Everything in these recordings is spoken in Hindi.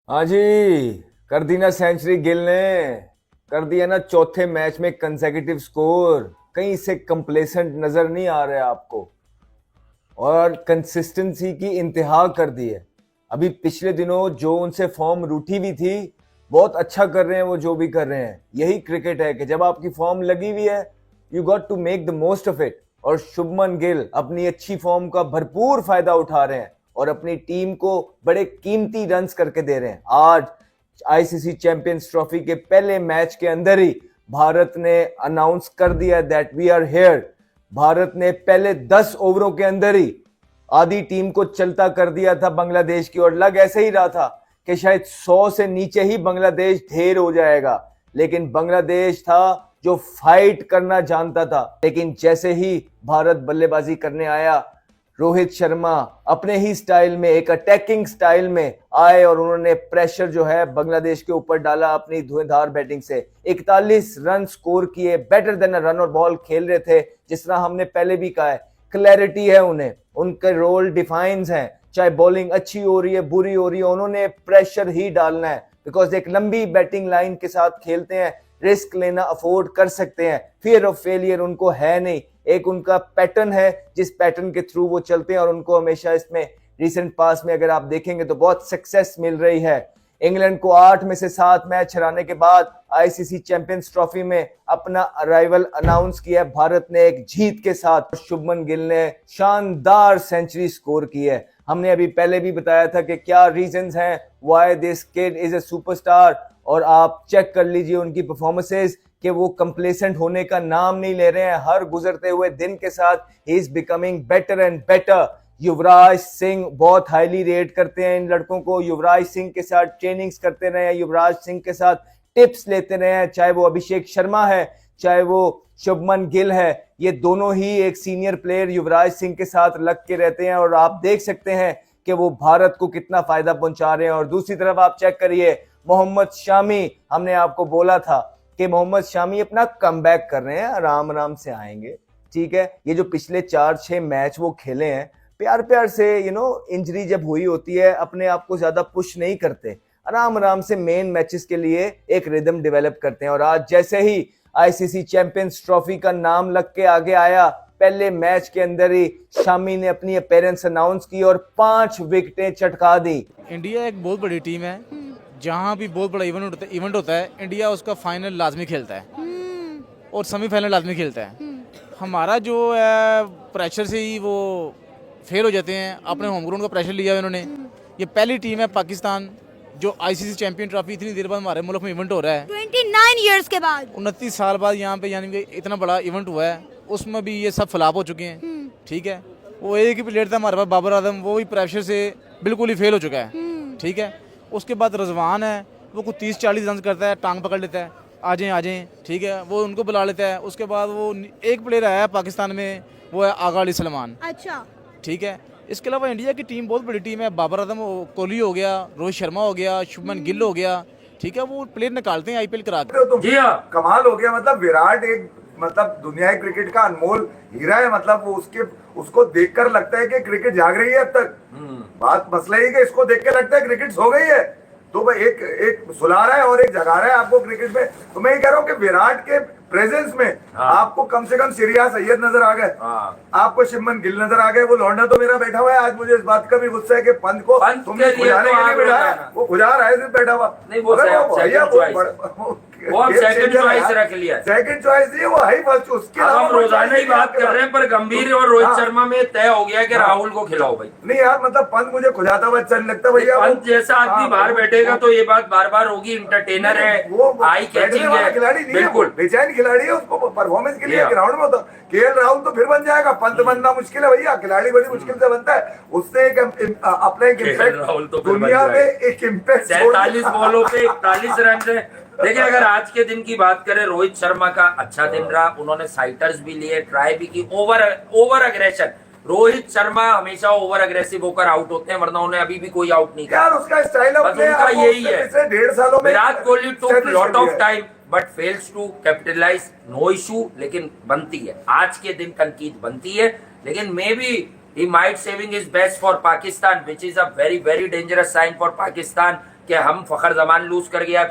हाँ जी। कर दी ना सेंचुरी गिल ने। कर दिया ना चौथे मैच में कंसेक्यूटिव स्कोर। कहीं से कंप्लेसेंट नजर नहीं आ रहा है आपको। और कंसिस्टेंसी की इंतहा कर दी है। अभी पिछले दिनों जो उनसे फॉर्म रूठी हुई थी, बहुत अच्छा कर रहे हैं वो जो भी कर रहे हैं। यही क्रिकेट है कि जब आपकी फॉर्म लगी हुई है, you got to make the most of it. और शुभमन गिल अपनी अच्छी फॉर्म का भरपूर फायदा उठा रहे हैं और अपनी टीम को बड़े कीमती रन्स करके दे रहे हैं। आज आईसीसी चैंपियंस ट्रॉफी के पहले मैच के अंदर ही भारत ने अनाउंस कर दिया that we are here. Bharat ने पहले 10 ओवरों के अंदर ही आधी टीम को चलता कर दिया था बांग्लादेश की, और लग ऐसे ही रहा था कि शायद 100 से नीचे ही बांग्लादेश ढेर हो जाएगा। लेकिन बांग्लादेश था जो फाइट करना जानता था। लेकिन जैसे ही भारत बल्लेबाजी करने आया, रोहित शर्मा अपने ही स्टाइल में, एक अटैकिंग स्टाइल में आए और उन्होंने प्रेशर जो है बांग्लादेश के ऊपर डाला अपनी धुएंधार बैटिंग से। 41 रन स्कोर किए, बेटर देन अ रन और बॉल खेल रहे थे। जिस तरह हमने पहले भी कहा है, क्लैरिटी है उन्हें, उनके रोल डिफाइंस हैं। चाहे बॉलिंग अच्छी हो रही है बुरी हो रही है, उन्होंने प्रेशर ही डालना है। बिकॉज एक लंबी बैटिंग लाइन के साथ खेलते हैं, रिस्क लेना अफोर्ड कर सकते हैं, फियर ऑफ फेलियर उनको है नहीं। एक उनका पैटर्न है जिस पैटर्न के थ्रू वो चलते हैं, और उनको हमेशा इसमें रिसेंट पास में अगर आप देखेंगे तो बहुत सक्सेस मिल रही है। इंग्लैंड को 8 में से 7 मैच हराने के बाद आईसीसी चैंपियंस ट्रॉफी में अपना अराइवल अनाउंस किया भारत ने एक जीत के साथ। शुभमन गिल ने शानदार सेंचुरी स्कोर की है। हमने अभी पहले भी बताया था कि क्या रीजंस हैं why this kid is a superstar, और आप चेक कर लीजिए उनकी परफॉर्मेंसेस कि वो कंप्लेसेंट होने का नाम नहीं ले रहे हैं। हर गुजरते हुए दिन के साथ ही is becoming better and better. Yuvraj Singh बहुत हाईली रेट करते हैं इन लड़कों को। युवराज सिंह के साथ ट्रेनिंग्स करते रहे हैं, युवराज सिंह के साथ टिप्स लेते रहे हैं, चाहे वो अभिषेक शर्मा है चाहे वो शुभमन गिल है। ये दोनों ही एक सीनियर प्लेयर युवराज सिंह के साथ लग के रहते हैं, और आप देख सकते हैं कि वो भारत को कितना फायदा पहुंचा रहे हैं। और दूसरी तरफ आप चेक करिए मोहम्मद शामी, हमने आपको बोला था कि मोहम्मद शामी अपना कमबैक कर रहे हैं, आराम आराम से आएंगे। ठीक है, ये जो पिछले 4-6 मैच वो खेले हैं, प्यार प्यार से इंजरी जब हुई होती है अपने आप को ज्यादा पुश नहीं करते, आराम आराम से मेन मैचेस के लिए एक रिदम डेवलप करते हैं। और आज जैसे ही आईसीसी चैंपियंस ट्रॉफी का नाम लग के आगे आया, पहले मैच के अंदर ही शामी ने अपनी अपीयरेंस अनाउंस की और 5 विकेटें चटका दी। इंडिया एक बहुत बड़ी टीम है। जहाँ भी बहुत बड़ा इवेंट होता है इंडिया उसका फाइनल लाजमी खेलता है और सेमीफाइनल लाजमी खेलता है। हमारा जो है प्रेशर से ही वो फेल हो जाते हैं। अपने होम ग्राउंड का प्रेशर लिया है उन्होंने। ये पहली टीम है पाकिस्तान जो आईसीसी चैंपियन ट्रॉफी इतनी देर बाद हमारे मुल्क में इवेंट हो रहा है, 29 ईयर्स के बाद, 29 साल बाद यहाँ पे, यानी कि इतना बड़ा इवेंट हुआ है। उसमें भी ये सब फ्लॉप हो चुके हैं। ठीक है, वो एक ही प्लेयर था हमारे पास बाबर आजम, वो भी प्रेशर से बिल्कुल ही फेल हो चुका है। ठीक है, उसके बाद रिजवान है, वो कुछ 30-40 रन करता है, टांग पकड़ लेता है, आ जाएं। ठीक है, वो उनको बुला लेता है। उसके बाद वो एक प्लेयर आया है पाकिस्तान में, वो है आगा अली सलमान। अच्छा, ठीक है, इसके अलावा इंडिया की टीम बहुत बड़ी टीम है। बाबर आजम, कोहली हो गया, रोहित शर्मा हो गया, शुभमन गिल हो गया। ठीक है, वो प्लेयर निकालते हैं आईपीएल करा के। तो जी हाँ, कमाल हो गया। मतलब विराट एक दुनिया क्रिकेट का अनमोल हीरा है। वो उसको देखकर लगता है कि क्रिकेट जाग रही है अब तक। बात मसला ही कि इसको देख के लगता है क्रिकेट सो गई है। तो भाई एक सुला रहा है और एक जगा रहा है आपको क्रिकेट में। तो मैं ये कह रहा हूँ कि विराट के प्रेजेंस में आपको कम से कम सिरिया सैयद नजर आ गए, आपको शुभमन गिल नजर आ गए। वो लौंडा तो मेरा बैठा हुआ है। आज मुझे इस बात का भी गुस्सा है कि पंत को तुमने खुजाने के लिए बिठाया, वो खुजा रहा है सिर्फ बैठा हुआ। नहीं, वो सेकंड चॉइस रख लिया। सेकंड चॉइस नहीं, वो है फर्स्ट। उसके हम रोजाना ही बात कर रहे हैं, पर गंभीर और रोहित शर्मा में तय हो गया कि राहुल को खिलाओ भाई। नहीं यार, पंत मुझे खुजाता हुआ अच्छा नहीं लगता भैया। पंत जैसा आदमी बाहर बैठेगा तो ये बात बार बार होगी। इंटरटेनर है, आई कैचिंग है, खिलाड़ी नहीं है, बिल्कुल बेचैन खिलाड़ी है। उसको परफॉर्मेंस के लिए ग्राउंड में होता। केएल राहुल तो फिर बन जाएगा, पंत बनना मुश्किल है भैया। खिलाड़ी बड़ी मुश्किल से बनता है। उससे अपना एक इम्पैक्ट दुनिया में, एक इम्पैक्ट 47 बॉलों पे 41 रन है। देखिए, अगर आज के दिन की बात करें, रोहित शर्मा का अच्छा दिन रहा। उन्होंने साइटर्स भी लिए, ट्राई भी की। ओवर अग्रेशन, रोहित शर्मा हमेशा ओवर अग्रेसिव होकर आउट होते हैं, वरना उन्हें अभी भी कोई आउट नहीं यार। उसका स्टाइल ऑफ प्ले उनका यही है। 1.5 सालों में Virat Kohli took lot of time but fails to capitalise. No issue, लेकिन बनती है आज के दिन तनकीद बनती है। लेकिन may be he might saving his best for Pakistan, which is a very very dangerous sign for Pakistan कि हम फखर जमान लूज कर गया है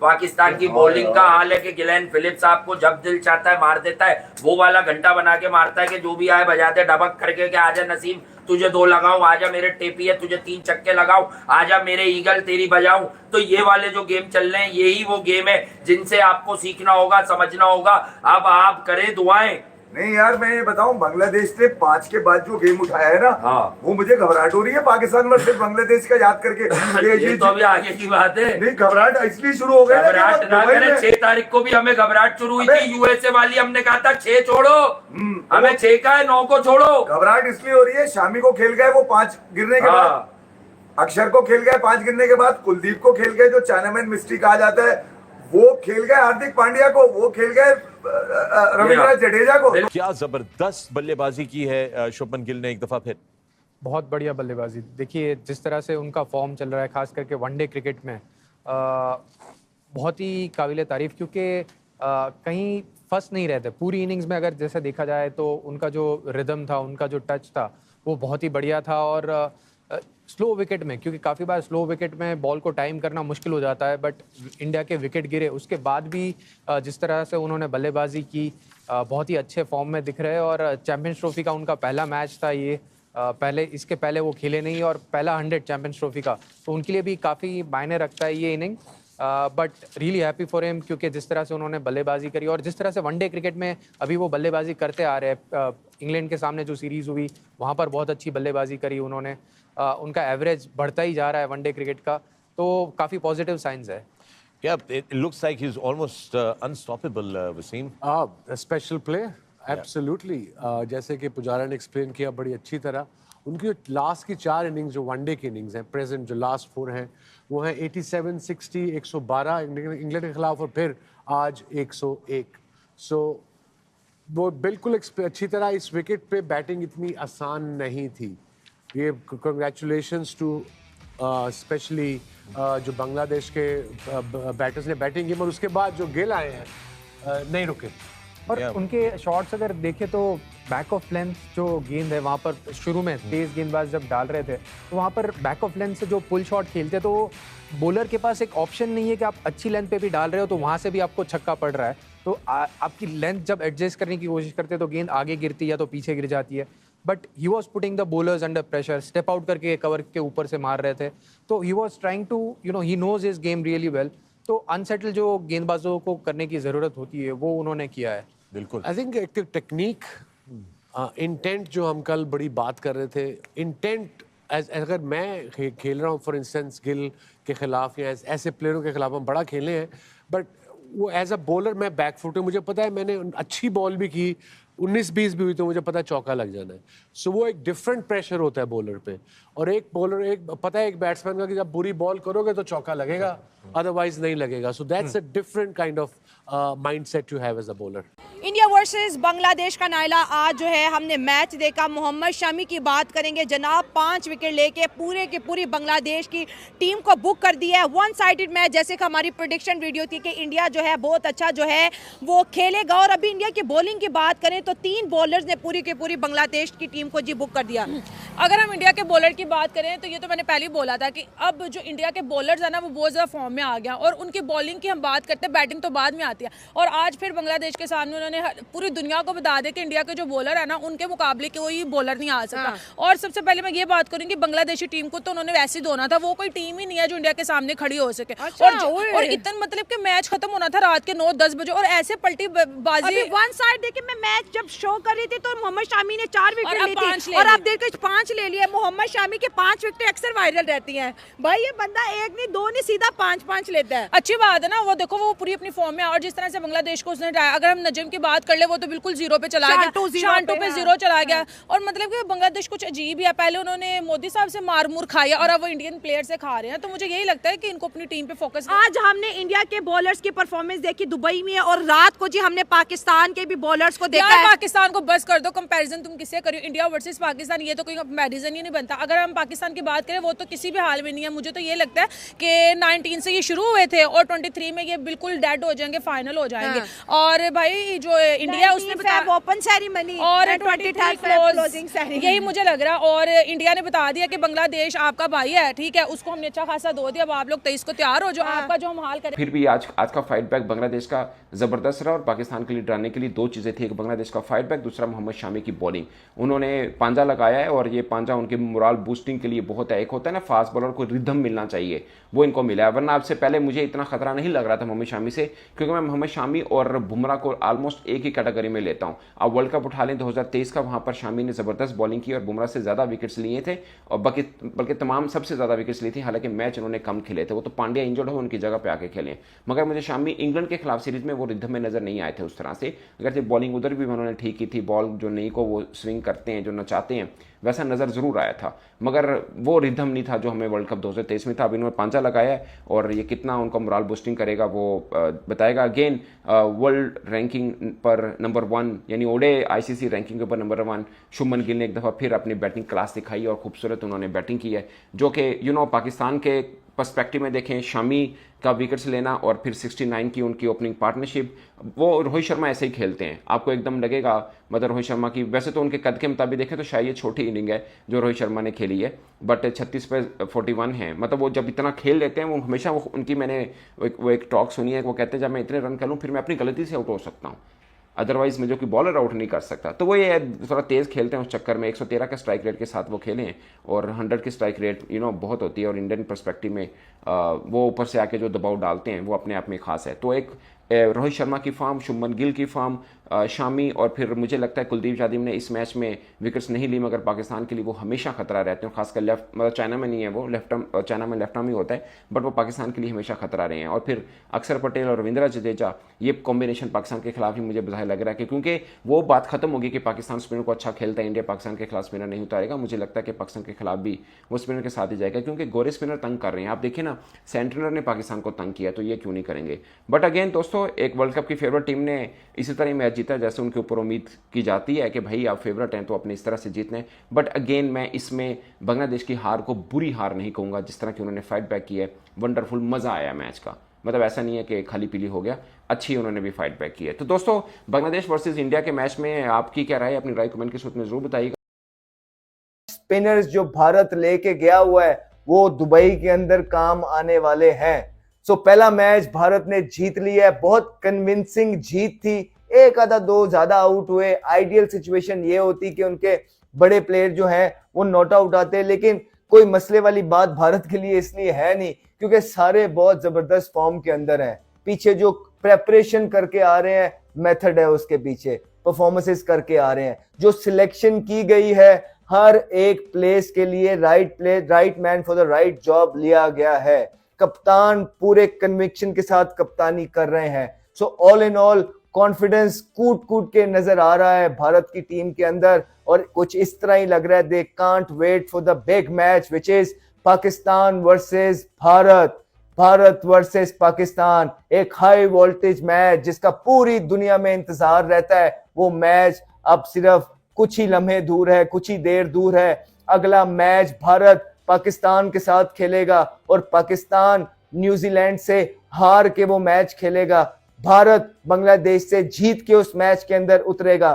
पाकिस्तान की बॉलिंग का हाल है कि गिलेन फिलिप्स आपको जब दिल चाहता है मार देता है, वो वाला घंटा बना के मारता है कि जो भी आए बजाते डबक करके कि आजा नसीम तुझे 2 लगाऊं, आजा मेरे टेपिया तुझे 3 छक्के लगाऊं, आजा मेरे ईगल तेरी बजाऊं। तो ये वाले जो गेम चल रहे हैं यही वो गेम है जिनसे आपको सीखना होगा, समझना होगा। अब आप करें दुआएं। नहीं यार, मैं ये बताऊं, बांग्लादेश ने 5 के बाद जो गेम उठाया है ना, हाँ। वो मुझे घबराहट हो रही है पाकिस्तान वर्सेस बांग्लादेश का याद करके। ये तो अभी आगे की बात है। नहीं, घबराहट इसलिए शुरू हो गई ना, घबराहट ना करें। 6 तारीख को भी हमें घबराहट शुरू हुई थी यूएसए वाली, हमने कहा था 6 छोड़ो, हमें 6 का है, 9 को छोड़ो। घबराहट इसलिए हो रही है, शामी को खेल गए वो 5 गिरने के बाद, अक्षर को खेल गए 5 गिरने के बाद, कुलदीप को खेल गए जो चाइनामैन मिस्ट्री कहा जाता है, वो खेल गए हार्दिक पांड्या को, वो खेल गए रविंद्र जडेजा को। क्या जबरदस्त बल्लेबाजी की है शुभमन गिल ने एक दफा फिर। बहुत बढ़िया बल्लेबाजी। देखिए जिस तरह से उनका फॉर्म चल रहा है, खास करके वनडे क्रिकेट में, बहुत ही काबिल तारीफ, क्योंकि कहीं फंस नहीं रहते पूरी इनिंग्स में। अगर जैसे देखा जाए तो उनका जो रिदम था, उनका जो टच था, वो बहुत ही बढ़िया था। और स्लो विकेट में, क्योंकि काफ़ी बार स्लो विकेट में बॉल को टाइम करना मुश्किल हो जाता है, बट इंडिया के विकेट गिरे उसके बाद भी जिस तरह से उन्होंने बल्लेबाजी की, बहुत ही अच्छे फॉर्म में दिख रहे हैं। और चैंपियंस ट्रॉफी का उनका पहला मैच था ये, इसके पहले वो खेले नहीं, और पहला 100 चैंपियंस ट्रॉफी का, तो उनके लिए भी काफ़ी मायने रखता है ये inning. But really happy for him, क्योंकि जिस तरह से उन्होंने बल्लेबाजी करी और जिस तरह से वनडे क्रिकेट में अभी वो बल्लेबाजी करते आ रहे हैं। इंग्लैंड के सामने जो सीरीज़ हुई वहाँ पर बहुत अच्छी बल्लेबाजी करी उन्होंने। उनका एवरेज बढ़ता ही जा रहा है वनडे क्रिकेट का, तो काफ़ी पॉजिटिव साइंस है। Yeah, it looks like he's almost unstoppable, Wasim. A special player, absolutely. जैसे कि पुजारा ने एक्सप्लेन किया बड़ी अच्छी तरह, उनकी जो लास्ट की 4 इनिंग्स जो वनडे की इनिंग्स हैं, प्रेजेंट जो लास्ट 4 हैं, वो हैं 87, 60, 112 इंग्लैंड के खिलाफ, और फिर आज 101। सो वो बिल्कुल अच्छी तरह, इस विकेट पे बैटिंग इतनी आसान नहीं थी। ये कंग्रेचुलेशंस टू स्पेशली जो बांग्लादेश के बैटर्स ने बैटिंग की, और उसके बाद जो गिल आए हैं नहीं रुके। और उनके शॉट्स अगर देखें तो बैक ऑफ लेंथ जो गेंद है वहाँ पर शुरू में तेज गेंदबाज जब डाल रहे थे, तो वहाँ पर बैक ऑफ लेंथ से जो पुल शॉट खेलते, तो बॉलर के पास एक ऑप्शन नहीं है कि आप अच्छी लेंथ पे भी डाल रहे हो तो वहाँ से भी आपको छक्का पड़ रहा है। तो आपकी लेंथ जब एडजस्ट करने की कोशिश करते हैं तो गेंद आगे गिरती है या तो पीछे गिर जाती है। But he was putting the bowlers under pressure, step out करके कवर के ऊपर से मार रहे थे। तो he was trying to he knows his game really well. तो अनसेटल जो गेंदबाजों को करने की ज़रूरत होती है वो उन्होंने किया है। बिल्कुल। आई थिंक एक टेक्निक, इंटेंट जो हम कल बड़ी बात कर रहे थे, इंटेंट अगर मैं खेल रहा हूँ फॉर इंस्टेंस गिल के खिलाफ या ऐसे प्लेयरों के खिलाफ हम बड़ा खेले हैं, बट वो एज अ बॉलर मैं बैक फुट हूँ, मुझे पता है मैंने अच्छी बॉल भी की, 19-20 भी हुई तो मुझे पता है चौका लग जाना है। सो वो एक डिफरेंट प्रेशर होता है बॉलर पे, और एक पता है एक बैट्समैन का कि जब बुरी बॉल करोगे तो चौका लगेगा, अदरवाइज नहीं लगेगा। So that's a different kind of mindset you have as a bowler. India versus Bangladesh का नायला आज जो है हमने मैच देखा। मोहम्मद शमी की बात करेंगे जनाब, 5 विकेट लेके पूरे की पूरी बांग्लादेश की टीम को बुक कर दिया है। 1 साइडेड मैच, जैसे कि हमारी प्रेडिक्शन वीडियो थी कि इंडिया जो है बहुत अच्छा जो है वो खेलेगा। और अभी इंडिया की बॉलिंग की बात करें तो 3 बॉलर्स ने पूरी की पूरी बांग्लादेश की टीम को जी बुक कर दिया। अगर हम इंडिया के बॉलर की बात करें तो ये तो मैंने पहले ही बोला था कि अब जो इंडिया के बॉलर्स है ना वो बहुत ज़्यादा फॉर्म में आ गया, और उनकी बॉलिंग की हम बात करते हैं, बैटिंग तो बाद में आती है। और आज फिर बांग्लादेश के सामने उन्होंने पूरी दुनिया को बता दिया कि इंडिया के जो बॉलर है ना उनके मुकाबले कोई बॉलर नहीं आ सकता। और सबसे पहले मैं ये बात करूंगी बांग्लादेशी टीम को तो उन्होंने वैसे ही धोना था, वो कोई टीम ही नहीं है जो इंडिया के सामने खड़ी हो सके। और इतना मतलब कि मैच खत्म होना था रात के 9-10 बजे और ऐसे पलटी बाजी। 1 साइड देखिए, मैं मैच जब शो कर रही थी तो मोहम्मद शामी ने 4 विकेट ली थी, और आप देखो 5 ले लिए। मोहम्मद शामी के 5 विकेट अक्सर वायरल रहती हैं। भाई ये बंदा 1 नहीं 2 नहीं सीधा 5-5 लेता है। अच्छी बात है ना, वो देखो वो पूरी अपनी फॉर्म में। और जिस तरह से बांग्लादेश को उसने हटाया, अगर हम नजम की बात कर ले वो तो बिल्कुल 0 पे चला गया, शांटो पे 0 चला गया। और मतलब कि बांग्लादेश कुछ अजीब ही है, पहले उन्होंने मोदी साहब से मार मुर खाया और अब वो इंडियन प्लेयर से खा रहे हैं। तो मुझे यही लगता है कि इनको अपनी टीम पे फोकस। आज हमने इंडिया के बॉलर्स की परफॉर्मेंस देखी दुबई में, और रात को जी हमने पाकिस्तान के भी बॉलर्स को देखा है। पाकिस्तान को बस कर दो, कंपैरिजन तुम किससे करो, इंडिया वर्सेस पाकिस्तान, ये तो कोई कंपैरिजन ही नहीं बनता। अगर हम पाकिस्तान की बात करें वो तो किसी भी हाल में नहीं है। मुझे तो ये लगता है कि 19 से ये शुरू हुए थे और 23 में ये बिल्कुल डेड हो जाएंगे, फाइनल हो जाएंगे। और भाई जो इंडिया उसने ओपन सेरेमनी और 23 क्लोजिंग सेरेमनी, यही मुझे लग रहा है। और इंडिया ने बता दिया कि बांग्लादेश आपका भाई है, ठीक है, उसको हमने अच्छा खासा दो दिया। अब आप लोग 23 को तैयार हो, जो आपका जो हम हाल करें। फिर भी आज का फाइट बैक बांग्लादेश का जबरदस्त रहा और पाकिस्तान के लिए डराने के लिए दो चीजें थी, एक बांग्लादेश का फाइट बैक, दूसरा मोहम्मद शामी की बॉलिंग। उन्होंने पांजा लगाया है और ये पांजा उनके मोरल बूस्टिंग के लिए बहुत है। एक होता है ना फास्ट बॉलर को रिदम मिलना चाहिए, वो इनको मिला है। वरना आपसे पहले मुझे इतना खतरा नहीं लग रहा था मोहम्मद शामी से, क्योंकि मैं मोहम्मद शामी और बुमराह को ऑलमोस्ट एक ही कैटेगरी में लेता हूं। आप वर्ल्ड कप उठा लें 2023 का, वहां पर शामी ने जबरदस्त बॉलिंग की और बुमराह से ज्यादा विकेट्स लिए थे और बल्कि तमाम सबसे ज्यादा विकेट्स ली थी। हालांकि मैच उन्होंने कम खेले थे, वो तो पांड्या इंजर्ड हो उनकी जगह पे आके खेले। मगर मुझे शामी इंग्लैंड के खिलाफ सीरीज में वो रिदम में नजर नहीं आए थे उस तरह से। अगर बॉलिंग उधर भी उन्होंने ठीक की थी, बॉल जो नहीं को वो स्विंग करते हैं, जो नचाते हैं, वैसा नजर जरूर आया था, मगर वो रिदम नहीं था जो हमें वर्ल्ड कप 2023 में था। अब इन्होंने पांचा लगाया है और ये कितना उनका मोरल बूस्टिंग करेगा वो बताएगा। अगेन वर्ल्ड रैंकिंग पर नंबर 1 यानी ओडे आईसीसी रैंकिंग के ऊपर नंबर 1 शुभमन गिल ने एक दफ़ा फिर अपनी बैटिंग क्लास दिखाई और खूबसूरत उन्होंने बैटिंग की है, जो कि पाकिस्तान के पर्सपेक्टिव में देखें, शामी का विकेट्स लेना और फिर 69 की उनकी ओपनिंग पार्टनरशिप, वो रोहित शर्मा ऐसे ही खेलते हैं। आपको एकदम लगेगा मतलब रोहित शर्मा की, वैसे तो उनके कद के मुताबिक देखें तो शायद ये छोटी इनिंग है जो रोहित शर्मा ने खेली है, बट 36 पे 41 है। मतलब वो जब इतना खेल लेते हैं, वो हमेशा वो उनकी मैंने वो एक टॉक सुनी है, वो कहते हैं जब मैं इतने रन कर लूँ फिर मैं अपनी गलती से आउट हो सकता हूँ, अदरवाइज मुझे कोई बॉलर आउट नहीं कर सकता। तो वो ये थोड़ा तेज़ खेलते हैं, उस चक्कर में 113 का स्ट्राइक रेट के साथ वो खेले हैं और 100 की स्ट्राइक रेट बहुत होती है और इंडियन पर्सपेक्टिव में वो ऊपर से आके जो दबाव डालते हैं वो अपने आप में खास है। तो एक रोहित शर्मा की फॉर्म, शुभमन गिल की फॉर्म, शामी और फिर मुझे लगता है कुलदीप यादव ने इस मैच में विकेट्स नहीं ली, मगर पाकिस्तान के लिए वो हमेशा खतरा रहते हैं, खासकर लेफ्ट, मतलब चाइना में नहीं है वो, चाइना में लेफ्ट आर्म ही होता है, बट वो पाकिस्तान के लिए हमेशा खतरा रहे हैं। और फिर अक्षर पटेल और रविंद्र जडेजा, ये कॉम्बिनेशन पाकिस्तान के खिलाफ ही मुझे बधाई लग रहा है, क्योंकि वो बात खत्म होगी कि पाकिस्तान स्पिनर को अच्छा खेलता है, इंडिया पाकिस्तान के खिलाफ स्पिनर नहीं उतारेगा। मुझे लगता है कि पाकिस्तान के खिलाफ भी वो स्पिनर के साथ ही जाएगा, क्योंकि गोरे स्पिनर तंग कर रहे हैं। आप देखिए ना, सेंट्रलर ने पाकिस्तान को तंग किया, तो ये क्यों नहीं करेंगे। बट अगेन दोस्तों, एक वर्ल्ड कप की फेवरेट टीम ने इसी तरह मैच जीता जैसे उनके ऊपर उम्मीद की जाती है कि भाई आप फेवरेट हैं तो अपने इस तरह से जीतने हैं। बट अगेन मैं इसमें बांग्लादेश की हार को बुरी हार नहीं कहूँगा, जिस तरह की उन्होंने फाइट बैक की है, वंडरफुल, मज़ा आया मैच का। मतलब ऐसा नहीं है कि खाली पीली हो गया, अच्छी उन्होंने भी फाइट बैक की है। तो दोस्तों, बांग्लादेश वर्सेस इंडिया के मैच में आपकी क्या राय है, अपनी राय कमेंट के सूत्र में जरूर बताइएगा। स्पिनर्स जो भारत लेके गया हुआ है वो दुबई के अंदर काम आने वाले हैं। सो पहला मैच भारत ने जीत लिया है, बहुत कन्विंसिंग जीत थी, एक आधा दो ज्यादा आउट हुए। आइडियल सिचुएशन ये होती कि उनके बड़े प्लेयर जो हैं वो नॉट आउट आते, लेकिन कोई मसले वाली बात भारत के लिए इसलिए है नहीं क्योंकि सारे बहुत जबरदस्त फॉर्म के अंदर हैं। पीछे जो प्रेपरेशन करके आ रहे हैं, मेथड है उसके पीछे, परफॉर्मेंसेस करके आ रहे हैं, जो सिलेक्शन की गई है, हर एक प्लेस के लिए right place, right man for the right job लिया गया है। कप्तान पूरे कन्विक्शन के साथ कप्तानी कर रहे हैं। So all in all confidence कूट कूट के नजर आ रहा है भारत की टीम के अंदर, और कुछ इस तरह ही लग रहा है they can't wait for the big match which is Pakistan versus Bharat, Bharat versus Pakistan. एक हाई वोल्टेज मैच जिसका पूरी दुनिया में इंतजार रहता है। वो मैच अब सिर्फ कुछ ही लम्हे दूर है, कुछ ही देर दूर है। अगला मैच भारत पाकिस्तान के साथ खेलेगा और पाकिस्तान न्यूजीलैंड से हार के वो मैच खेलेगा। भारत बांग्लादेश से जीत के उस मैच के अंदर उतरेगा।